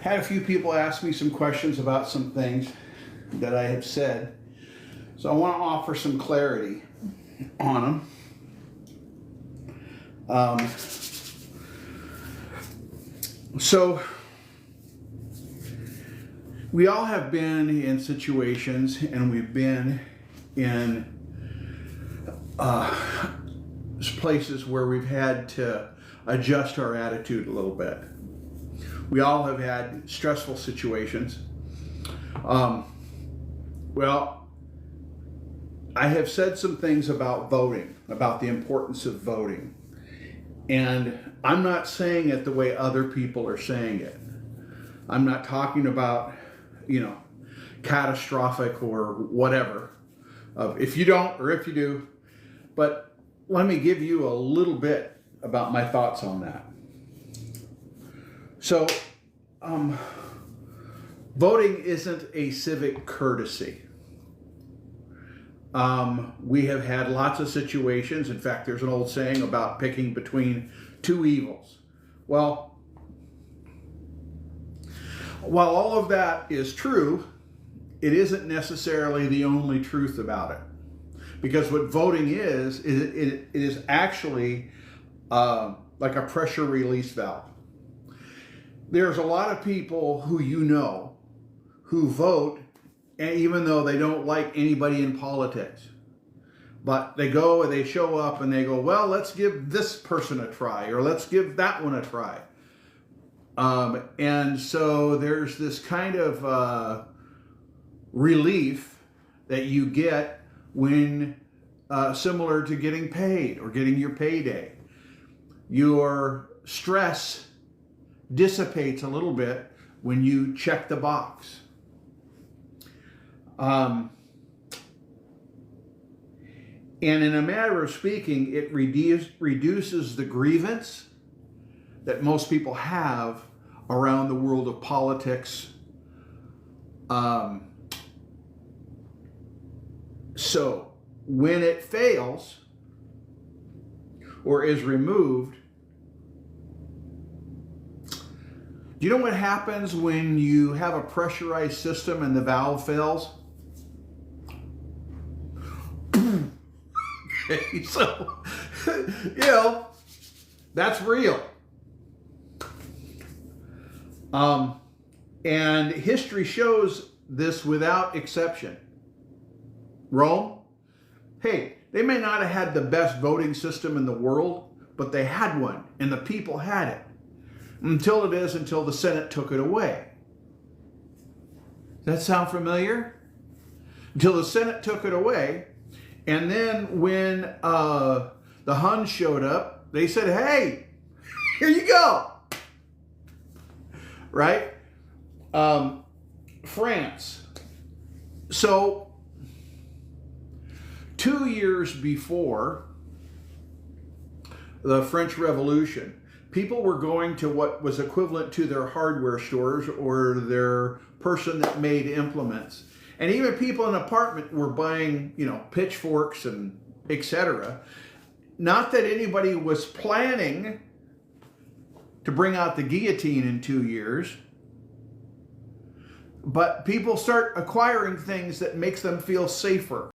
had a few people ask me some questions about some things that I have said. So I want to offer some clarity on them. So we all have been in situations, and we've been in places where we've had to adjust our attitude a little bit. We all have had stressful situations. Well, I have said some things about voting, about the importance of voting. And I'm not saying it the way other people are saying it. I'm not talking about, catastrophic or whatever, if you don't or if you do. But let me give you a little bit about my thoughts on that. So, voting isn't a civic courtesy. We have had lots of situations. In fact, there's an old saying about picking between two evils. Well, while all of that is true, it isn't necessarily the only truth about it. Because what voting is it is actually like a pressure release valve. There's a lot of people who who vote even though they don't like anybody in politics. But they go and they show up and they go, well, let's give this person a try, or let's give that one a try. And so there's this kind of relief that you get when, similar to getting paid or getting your payday. Your stress dissipates a little bit when you check the box. And in a matter of speaking, it reduces the grievance that most people have around the world of politics. So when it fails or is removed, do you know what happens when you have a pressurized system and the valve fails? Okay, so, that's real. And history shows this without exception. Rome, hey, they may not have had the best voting system in the world, but they had one, and the people had it. Until the Senate took it away. Does that sound familiar? Until the Senate took it away, and then when the Huns showed up, they said, hey, here you go. Right? France. So, 2 years before the French Revolution, people were going to what was equivalent to their hardware stores or their person that made implements. And even people in an apartment were buying, pitchforks and etc. Not that anybody was planning to bring out the guillotine in 2 years, but people start acquiring things that makes them feel safer.